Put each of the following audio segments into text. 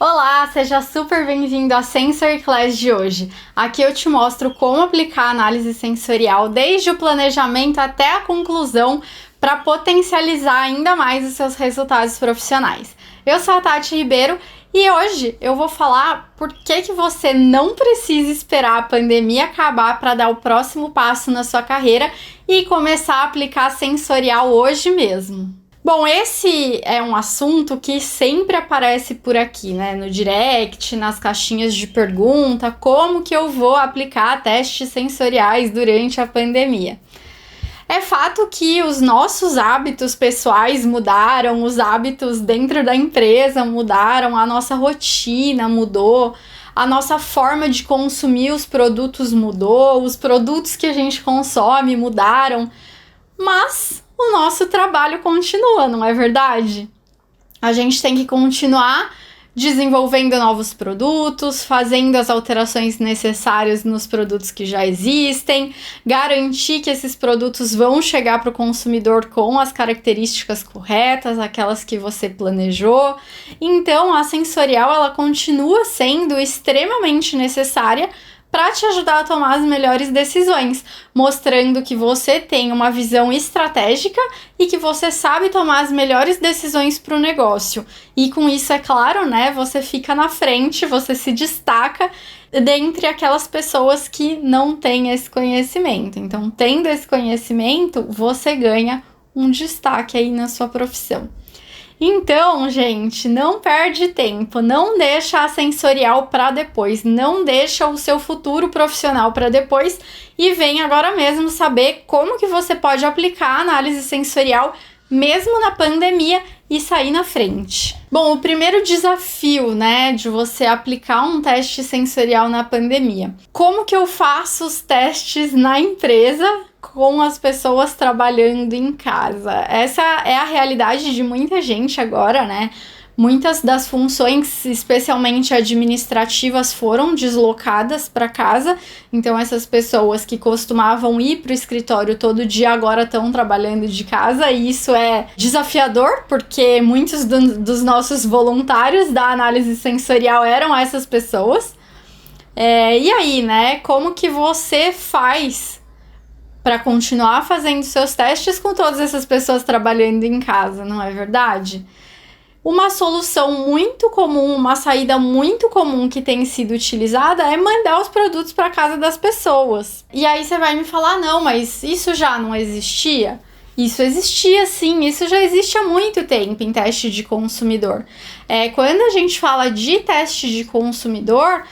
Olá, seja super bem-vindo à Sensory Class de hoje. Aqui eu te mostro como aplicar a análise sensorial desde o planejamento até a conclusão para potencializar ainda mais os seus resultados profissionais. Eu sou a Tati Ribeiro e hoje eu vou falar por que você não precisa esperar a pandemia acabar para dar o próximo passo na sua carreira e começar a aplicar sensorial hoje mesmo. Bom, esse é um assunto que sempre aparece por aqui, né? No direct, nas caixinhas de pergunta, como que eu vou aplicar testes sensoriais durante a pandemia? É fato que os nossos hábitos pessoais mudaram, os hábitos dentro da empresa mudaram, a nossa rotina mudou, a nossa forma de consumir os produtos mudou, os produtos que a gente consome mudaram, mas o nosso trabalho continua, não é verdade? A gente tem que continuar desenvolvendo novos produtos, fazendo as alterações necessárias nos produtos que já existem, garantir que esses produtos vão chegar para o consumidor com as características corretas, aquelas que você planejou. Então, a sensorial ela continua sendo extremamente necessária para te ajudar a tomar as melhores decisões, mostrando que você tem uma visão estratégica e que você sabe tomar as melhores decisões para o negócio. E com isso, é claro, né, você fica na frente, você se destaca dentre aquelas pessoas que não têm esse conhecimento. Então, tendo esse conhecimento, você ganha um destaque aí na sua profissão. Então, gente, não perde tempo, não deixa a sensorial para depois, não deixa o seu futuro profissional para depois e vem agora mesmo saber como que você pode aplicar a análise sensorial mesmo na pandemia e sair na frente. Bom, o primeiro desafio, né, de você aplicar um teste sensorial na pandemia. Como que eu faço os testes na empresa com as pessoas trabalhando em casa? Essa é a realidade de muita gente agora, né? Muitas das funções, especialmente administrativas, foram deslocadas para casa. Então, essas pessoas que costumavam ir para o escritório todo dia agora estão trabalhando de casa. E isso é desafiador, porque muitos dos nossos voluntários da análise sensorial eram essas pessoas. E aí, né? Como que você faz para continuar fazendo seus testes com todas essas pessoas trabalhando em casa, não é verdade? Uma solução muito comum, uma saída muito comum que tem sido utilizada é mandar os produtos para casa das pessoas. E aí você vai me falar, não, mas isso já não existia? Isso existia sim, isso já existe há muito tempo em teste de consumidor. Quando a gente fala de teste de consumidor,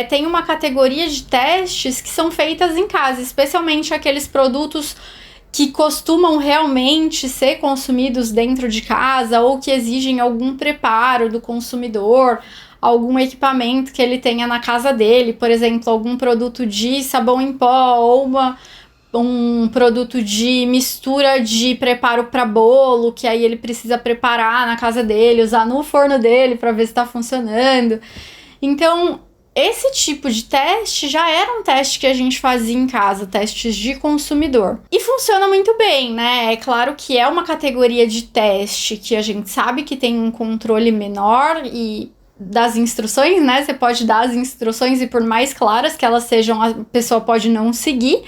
tem uma categoria de testes que são feitas em casa, especialmente aqueles produtos que costumam realmente ser consumidos dentro de casa ou que exigem algum preparo do consumidor, algum equipamento que ele tenha na casa dele, por exemplo, algum produto de sabão em pó ou um produto de mistura de preparo para bolo, que aí ele precisa preparar na casa dele, usar no forno dele para ver se está funcionando. Então, esse tipo de teste já era um teste que a gente fazia em casa, testes de consumidor. E funciona muito bem, né? É claro que é uma categoria de teste que a gente sabe que tem um controle menor e das instruções, né? Você pode dar as instruções e por mais claras que elas sejam, a pessoa pode não seguir.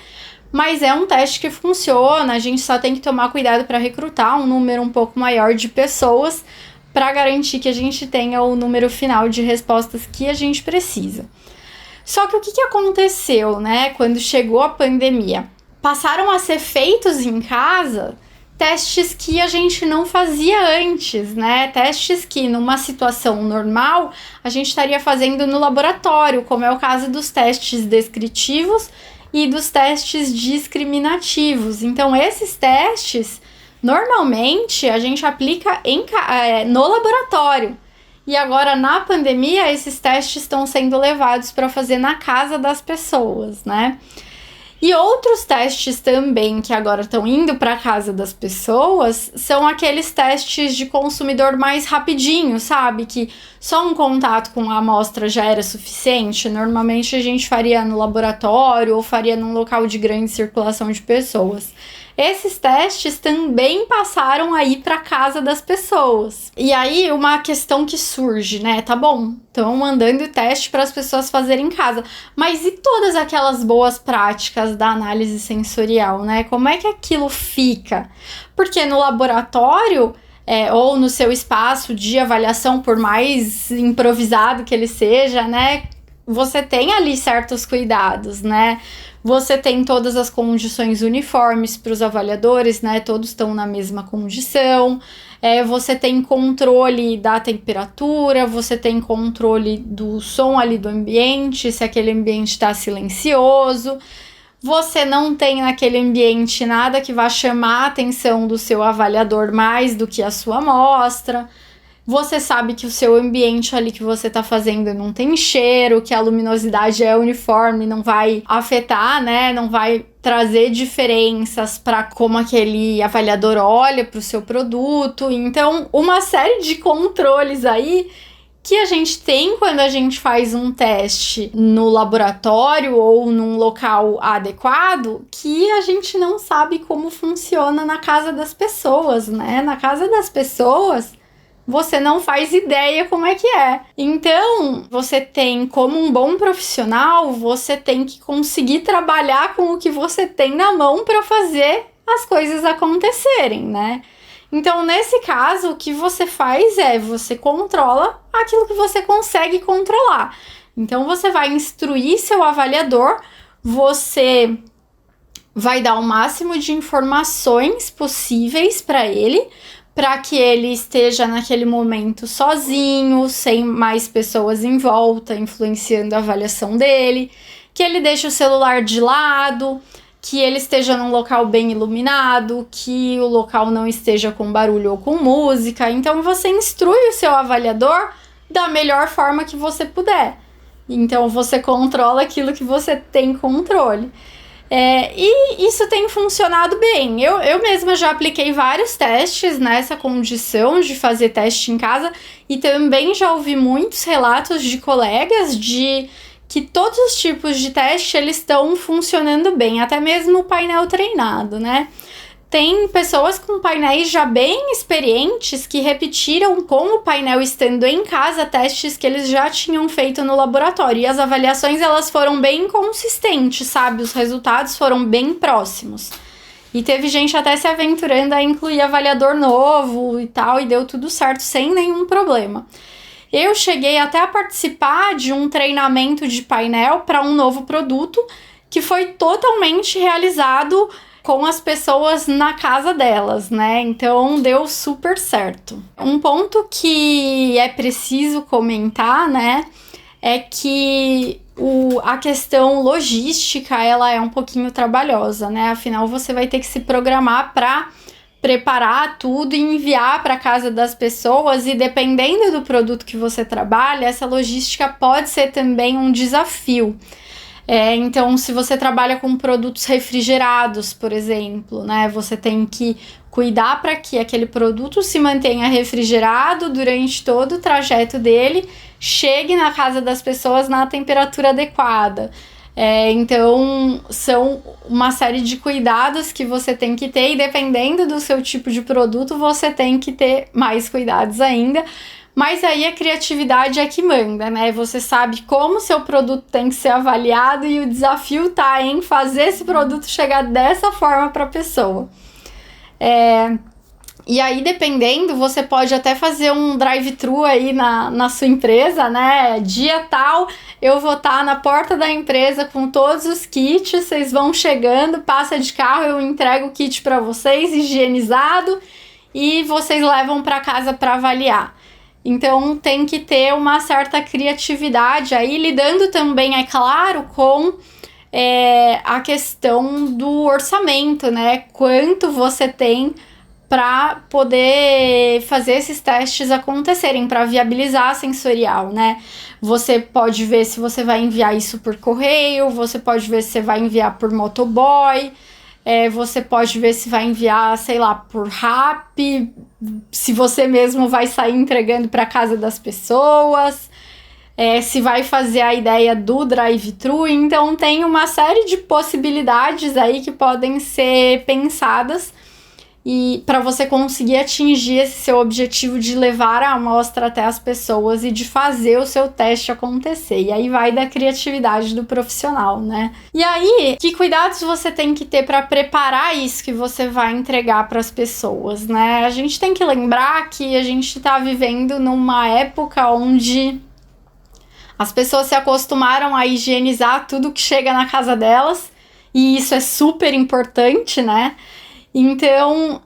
Mas é um teste que funciona, a gente só tem que tomar cuidado para recrutar um número um pouco maior de pessoas para garantir que a gente tenha o número final de respostas que a gente precisa. Só que o que aconteceu, né, quando chegou a pandemia? Passaram a ser feitos em casa testes que a gente não fazia antes, né? Testes que, numa situação normal, a gente estaria fazendo no laboratório, como é o caso dos testes descritivos e dos testes discriminativos. Então, esses testes, normalmente, a gente aplica no laboratório. E agora, na pandemia, esses testes estão sendo levados para fazer na casa das pessoas, né? E outros testes também que agora estão indo para a casa das pessoas são aqueles testes de consumidor mais rapidinho, sabe? Que só um contato com a amostra já era suficiente. Normalmente a gente faria no laboratório ou faria num local de grande circulação de pessoas. esses testes também passaram aí para casa das pessoas. E aí uma questão que surge, né? Tá bom, estão mandando teste para as pessoas fazerem em casa, mas e todas aquelas boas práticas da análise sensorial, né? Como é que aquilo fica? Porque no laboratório ou no seu espaço de avaliação, por mais improvisado que ele seja, né? Você tem ali certos cuidados, né? Você tem todas as condições uniformes para os avaliadores, né? Todos estão na mesma condição. Você tem controle da temperatura, você tem controle do som ali do ambiente, se aquele ambiente está silencioso. Você não tem naquele ambiente nada que vá chamar a atenção do seu avaliador mais do que a sua amostra. Você sabe que o seu ambiente ali que você está fazendo não tem cheiro, que a luminosidade é uniforme, não vai afetar, né? Não vai trazer diferenças para como aquele avaliador olha para o seu produto. Então, uma série de controles aí que a gente tem quando a gente faz um teste no laboratório ou num local adequado, que a gente não sabe como funciona na casa das pessoas, né? Na casa das pessoas, você não faz ideia como é que é. Então, você tem, como um bom profissional, você tem que conseguir trabalhar com o que você tem na mão para fazer as coisas acontecerem, né? Então, nesse caso, o que você faz você controla aquilo que você consegue controlar. Então, você vai instruir seu avaliador, você vai dar o máximo de informações possíveis para ele, para que ele esteja naquele momento sozinho, sem mais pessoas em volta, influenciando a avaliação dele, que ele deixe o celular de lado, que ele esteja num local bem iluminado, que o local não esteja com barulho ou com música. Então, você instrui o seu avaliador da melhor forma que você puder. Então, você controla aquilo que você tem controle. E isso tem funcionado bem. Eu mesma já apliquei vários testes nessa condição de fazer teste em casa e também já ouvi muitos relatos de colegas de que todos os tipos de teste eles estão funcionando bem, até mesmo o painel treinado, né? Tem pessoas com painéis já bem experientes que repetiram com o painel estando em casa testes que eles já tinham feito no laboratório. E as avaliações elas foram bem consistentes, sabe? Os resultados foram bem próximos. E teve gente até se aventurando a incluir avaliador novo e tal, e deu tudo certo sem nenhum problema. Eu cheguei até a participar de um treinamento de painel para um novo produto que foi totalmente realizado com as pessoas na casa delas, né? Então, deu super certo. Um ponto que é preciso comentar, né, é que a questão logística, ela é um pouquinho trabalhosa, né? Afinal, você vai ter que se programar para preparar tudo e enviar para casa das pessoas, e dependendo do produto que você trabalha, essa logística pode ser também um desafio. Então, se você trabalha com produtos refrigerados, por exemplo, né, você tem que cuidar para que aquele produto se mantenha refrigerado durante todo o trajeto dele, chegue na casa das pessoas na temperatura adequada. Então, são uma série de cuidados que você tem que ter, e dependendo do seu tipo de produto, você tem que ter mais cuidados ainda. Mas aí a criatividade é que manda, né? Você sabe como seu produto tem que ser avaliado e o desafio tá em fazer esse produto chegar dessa forma para a pessoa. E aí, dependendo, você pode até fazer um drive-thru aí na sua empresa, né? Dia tal, eu vou estar na porta da empresa com todos os kits, vocês vão chegando, passa de carro, eu entrego o kit para vocês, higienizado, e vocês levam para casa para avaliar. Então, tem que ter uma certa criatividade aí, lidando também, é claro, com a questão do orçamento, né? Quanto você tem para poder fazer esses testes acontecerem, para viabilizar a sensorial, né? Você pode ver se você vai enviar isso por correio, você pode ver se você vai enviar por motoboy, você pode ver se vai enviar, sei lá, por Rappi, se você mesmo vai sair entregando para casa das pessoas. se vai fazer a ideia do drive-thru. Então tem uma série de possibilidades aí que podem ser pensadas e para você conseguir atingir esse seu objetivo de levar a amostra até as pessoas e de fazer o seu teste acontecer. E aí vai da criatividade do profissional, né? E aí, que cuidados você tem que ter para preparar isso que você vai entregar para as pessoas, né? A gente tem que lembrar que a gente está vivendo numa época onde as pessoas se acostumaram a higienizar tudo que chega na casa delas, e isso é super importante, né? Então,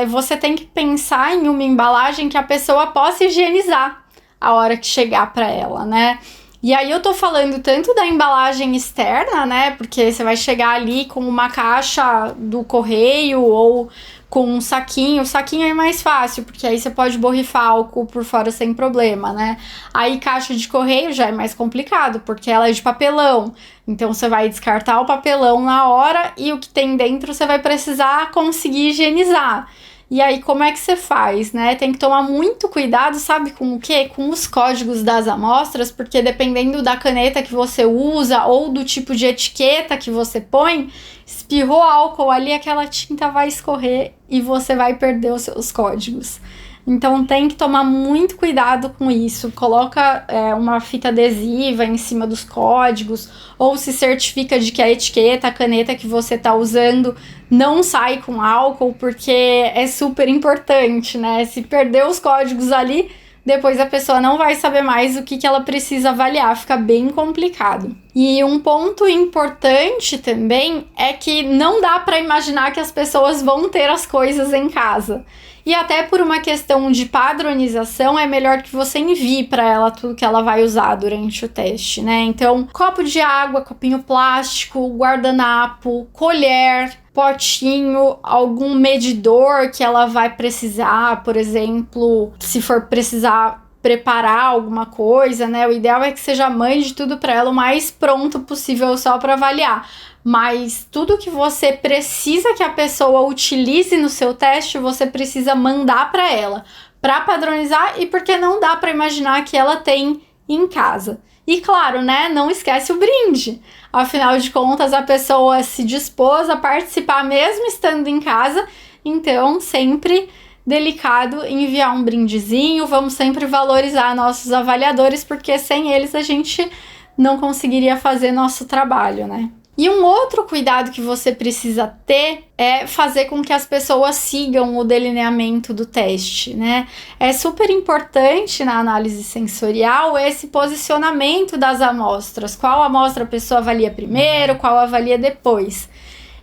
você tem que pensar em uma embalagem que a pessoa possa higienizar a hora que chegar para ela, né? E aí eu tô falando tanto da embalagem externa, né? Porque você vai chegar ali com uma caixa do correio ou com um saquinho. O saquinho é mais fácil, porque aí você pode borrifar álcool por fora sem problema, né? Aí caixa de correio já é mais complicado, porque ela é de papelão. Então você vai descartar o papelão na hora e o que tem dentro você vai precisar conseguir higienizar. E aí, como é que você faz, né? Tem que tomar muito cuidado, sabe com o quê? Com os códigos das amostras, porque dependendo da caneta que você usa ou do tipo de etiqueta que você põe, espirrou álcool ali, aquela tinta vai escorrer e você vai perder os seus códigos. Então tem que tomar muito cuidado com isso. Coloca uma fita adesiva em cima dos códigos, ou se certifica de que a etiqueta, a caneta que você está usando não sai com álcool, porque é super importante, né? Se perder os códigos ali, depois a pessoa não vai saber mais o que ela precisa avaliar, fica bem complicado. E um ponto importante também é que não dá para imaginar que as pessoas vão ter as coisas em casa. E até por uma questão de padronização, é melhor que você envie para ela tudo que ela vai usar durante o teste, né? Então, copo de água, copinho plástico, guardanapo, colher, potinho, algum medidor que ela vai precisar, por exemplo, se for precisar preparar alguma coisa, né? O ideal é que seja mande tudo para ela o mais pronto possível só para avaliar. Mas tudo que você precisa que a pessoa utilize no seu teste, você precisa mandar para ela, para padronizar e porque não dá para imaginar que ela tem em casa. E claro, né, não esquece o brinde. Afinal de contas, a pessoa se dispôs a participar mesmo estando em casa, então sempre delicado enviar um brindezinho. Vamos sempre valorizar nossos avaliadores, porque sem eles a gente não conseguiria fazer nosso trabalho, né? E um outro cuidado que você precisa ter é fazer com que as pessoas sigam o delineamento do teste, né? É super importante na análise sensorial esse posicionamento das amostras. Qual amostra a pessoa avalia primeiro, qual avalia depois.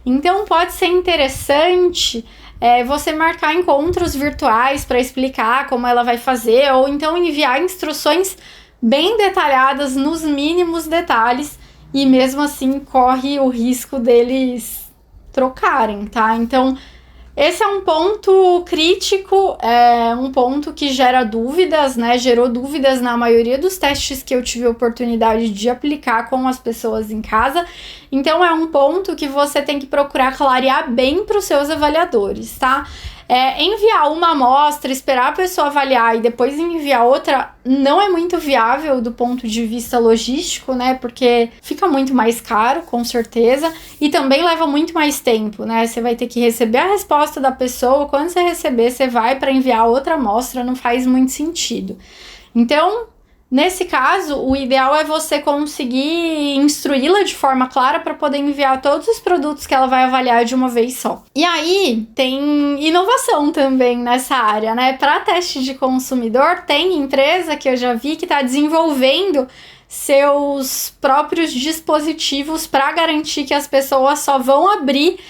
Então pode ser interessante você marcar encontros virtuais para explicar como ela vai fazer, ou então enviar instruções bem detalhadas nos mínimos detalhes, e mesmo assim corre o risco deles trocarem, tá? Então, esse é um ponto crítico, um ponto que gera dúvidas, né? Gerou dúvidas na maioria dos testes que eu tive a oportunidade de aplicar com as pessoas em casa. Então, é um ponto que você tem que procurar clarear bem para os seus avaliadores, tá? Enviar uma amostra, esperar a pessoa avaliar e depois enviar outra não é muito viável do ponto de vista logístico, né? Porque fica muito mais caro, com certeza, e também leva muito mais tempo, né? Você vai ter que receber a resposta da pessoa, quando você receber, você vai para enviar outra amostra, não faz muito sentido. Então, nesse caso, o ideal é você conseguir instruí-la de forma clara para poder enviar todos os produtos que ela vai avaliar de uma vez só. E aí, tem inovação também nessa área, né? Para teste de consumidor, tem empresa que eu já vi que está desenvolvendo seus próprios dispositivos para garantir que as pessoas só vão abrir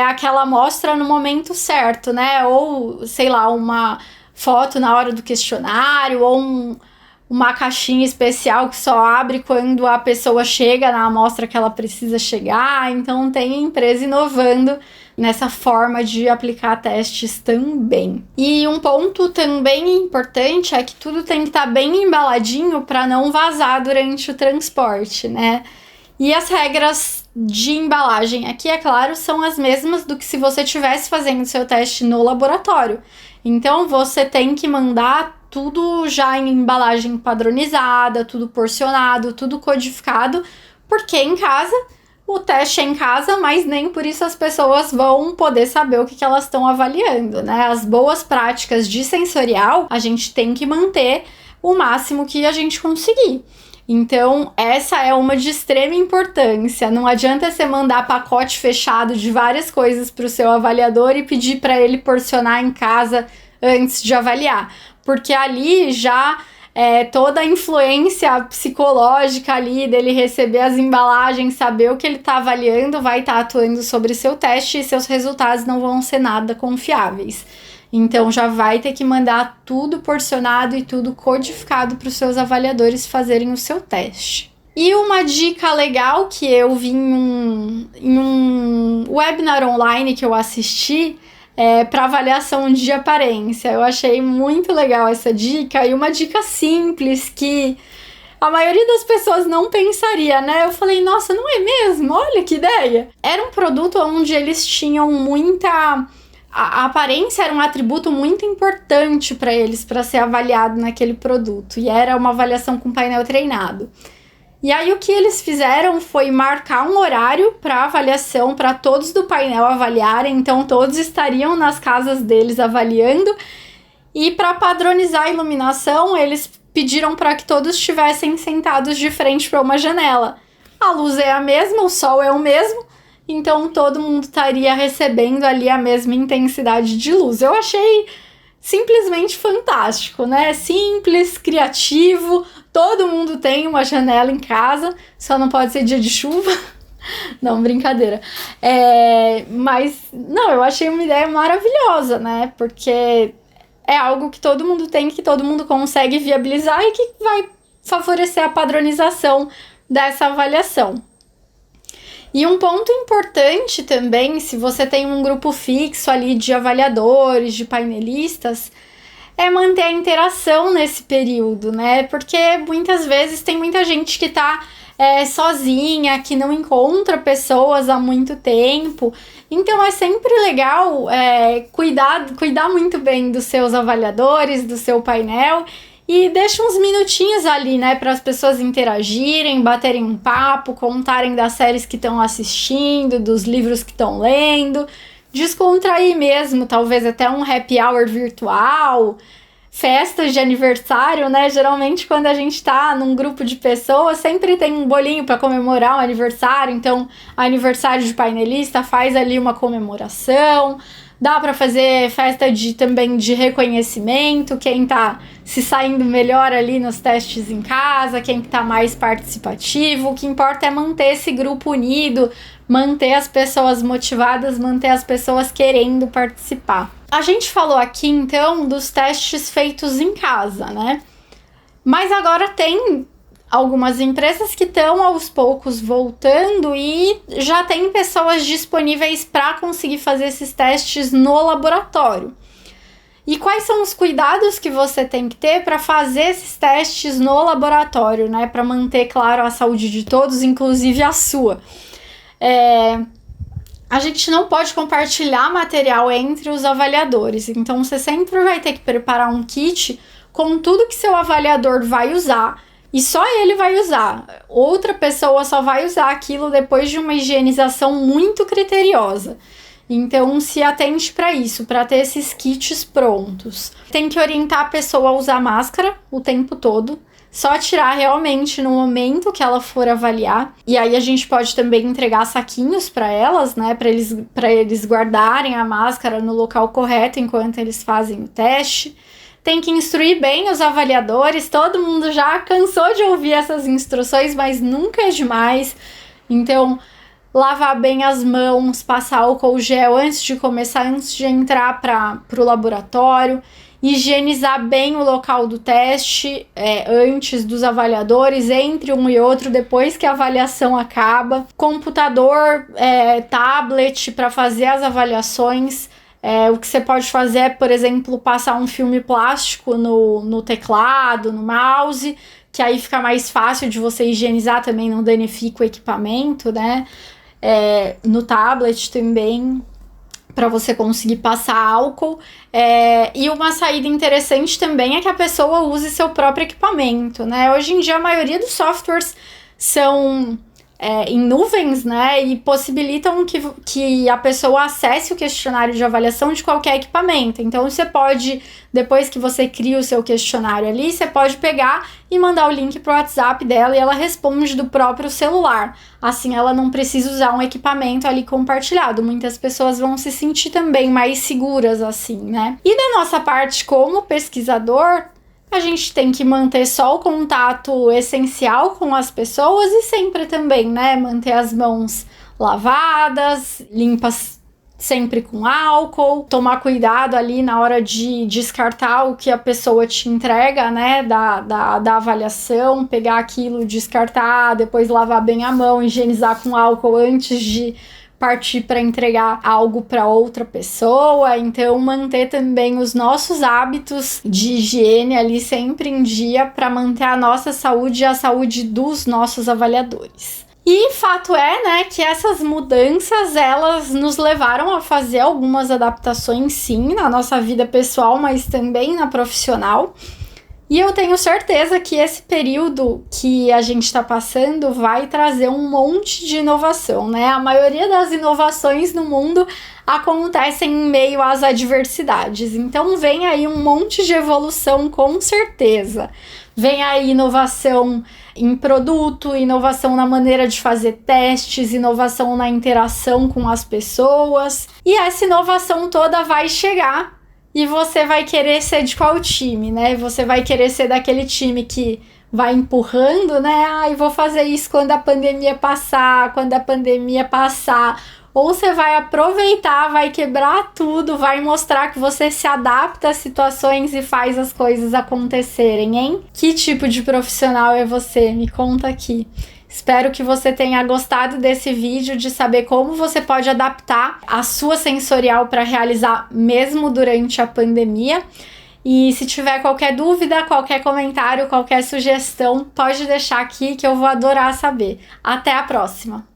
aquela amostra no momento certo, né? Ou, sei lá, uma foto na hora do questionário, ou uma caixinha especial que só abre quando a pessoa chega na amostra que ela precisa chegar. Então tem empresa inovando nessa forma de aplicar testes também. E um ponto também importante é que tudo tem que estar bem embaladinho para não vazar durante o transporte, né? E as regras de embalagem aqui, é claro, são as mesmas do que se você estivesse fazendo seu teste no laboratório. Então você tem que mandar tudo já em embalagem padronizada, tudo porcionado, tudo codificado, porque em casa, o teste é em casa, mas nem por isso as pessoas vão poder saber o que elas estão avaliando, né? As boas práticas de sensorial, a gente tem que manter o máximo que a gente conseguir. Então, essa é uma de extrema importância. Não adianta você mandar pacote fechado de várias coisas para o seu avaliador e pedir para ele porcionar em casa antes de avaliar, porque ali já toda a influência psicológica ali dele receber as embalagens, saber o que ele está avaliando, vai estar atuando sobre seu teste e seus resultados não vão ser nada confiáveis. Então, já vai ter que mandar tudo porcionado e tudo codificado para os seus avaliadores fazerem o seu teste. E uma dica legal que eu vi em um webinar online que eu assisti para avaliação de aparência. Eu achei muito legal essa dica e uma dica simples que a maioria das pessoas não pensaria, né? Eu falei, nossa, não é mesmo? Olha que ideia! Era um produto onde eles tinham muita... A aparência era um atributo muito importante para eles, para ser avaliado naquele produto. E era uma avaliação com painel treinado. E aí o que eles fizeram foi marcar um horário para avaliação, para todos do painel avaliarem. Então todos estariam nas casas deles avaliando. E para padronizar a iluminação, eles pediram para que todos estivessem sentados de frente para uma janela. A luz é a mesma, o sol é o mesmo. Então, todo mundo estaria recebendo ali a mesma intensidade de luz. Eu achei simplesmente fantástico, né? Simples, criativo, todo mundo tem uma janela em casa, só não pode ser dia de chuva. Não, brincadeira. Mas, não, eu achei uma ideia maravilhosa, né? Porque é algo que todo mundo tem, que todo mundo consegue viabilizar e que vai favorecer a padronização dessa avaliação. E um ponto importante também, se você tem um grupo fixo ali de avaliadores, de painelistas, é manter a interação nesse período, né? Porque muitas vezes tem muita gente que tá sozinha, que não encontra pessoas há muito tempo. Então é sempre legal cuidar muito bem dos seus avaliadores, do seu painel. E deixa uns minutinhos ali, né, para as pessoas interagirem, baterem um papo, contarem das séries que estão assistindo, dos livros que estão lendo, descontrair mesmo, talvez até um happy hour virtual, festas de aniversário, né? Geralmente quando a gente tá num grupo de pessoas, sempre tem um bolinho para comemorar o aniversário, então aniversário de painelista faz ali uma comemoração. Dá para fazer festa também de reconhecimento, quem tá se saindo melhor ali nos testes em casa, quem tá mais participativo. O que importa é manter esse grupo unido, manter as pessoas motivadas, manter as pessoas querendo participar. A gente falou aqui, então, dos testes feitos em casa, né? Mas agora tem algumas empresas que estão aos poucos voltando e já tem pessoas disponíveis para conseguir fazer esses testes no laboratório. E quais são os cuidados que você tem que ter para fazer esses testes no laboratório, né? Para manter, claro, a saúde de todos, inclusive a sua. A gente não pode compartilhar material entre os avaliadores, então você sempre vai ter que preparar um kit com tudo que seu avaliador vai usar. E só ele vai usar. Outra pessoa só vai usar aquilo depois de uma higienização muito criteriosa. Então, se atente para isso, para ter esses kits prontos. Tem que orientar a pessoa a usar máscara o tempo todo. Só tirar realmente no momento que ela for avaliar. E aí a gente pode também entregar saquinhos para elas, né? Para eles guardarem a máscara no local correto enquanto eles fazem o teste. Tem que instruir bem os avaliadores, todo mundo já cansou de ouvir essas instruções, mas nunca é demais. Então, lavar bem as mãos, passar álcool gel antes de começar, antes de entrar para o laboratório, higienizar bem o local do teste antes dos avaliadores, entre um e outro, depois que a avaliação acaba. Computador, tablet para fazer as avaliações. O que você pode fazer é, por exemplo, passar um filme plástico no teclado, no mouse, que aí fica mais fácil de você higienizar, também não danifica o equipamento, né? No tablet também. para você conseguir passar álcool. E uma saída interessante também é que a pessoa use seu próprio equipamento, né? Hoje em dia, a maioria dos softwares são em nuvens, né? E possibilitam que a pessoa acesse o questionário de avaliação de qualquer equipamento. Então, você pode, depois que você cria o seu questionário ali, você pode pegar e mandar o link pro WhatsApp dela e ela responde do próprio celular. Assim, ela não precisa usar um equipamento ali compartilhado. Muitas pessoas vão se sentir também mais seguras assim, né? E da nossa parte como pesquisador, a gente tem que manter só o contato essencial com as pessoas e sempre também, né, manter as mãos lavadas, limpas sempre com álcool, tomar cuidado ali na hora de descartar o que a pessoa te entrega, né, da avaliação, pegar aquilo, descartar, depois lavar bem a mão, higienizar com álcool antes de partir para entregar algo para outra pessoa. Então, manter também os nossos hábitos de higiene ali sempre em dia para manter a nossa saúde e a saúde dos nossos avaliadores. E fato é, né, que essas mudanças, elas nos levaram a fazer algumas adaptações, sim, na nossa vida pessoal, mas também na profissional. E eu tenho certeza que esse período que a gente está passando vai trazer um monte de inovação, né? A maioria das inovações no mundo acontecem em meio às adversidades. Então vem aí um monte de evolução, com certeza. Vem aí inovação em produto, inovação na maneira de fazer testes, inovação na interação com as pessoas. E essa inovação toda vai chegar. E você vai querer ser de qual time, né? Você vai querer ser daquele time que vai empurrando, né? Vou fazer isso quando a pandemia passar, Ou você vai aproveitar, vai quebrar tudo, vai mostrar que você se adapta às situações e faz as coisas acontecerem, hein? Que tipo de profissional é você? Me conta aqui. Espero que você tenha gostado desse vídeo, de saber como você pode adaptar a sua sensorial para realizar mesmo durante a pandemia. E se tiver qualquer dúvida, qualquer comentário, qualquer sugestão, pode deixar aqui que eu vou adorar saber. Até a próxima!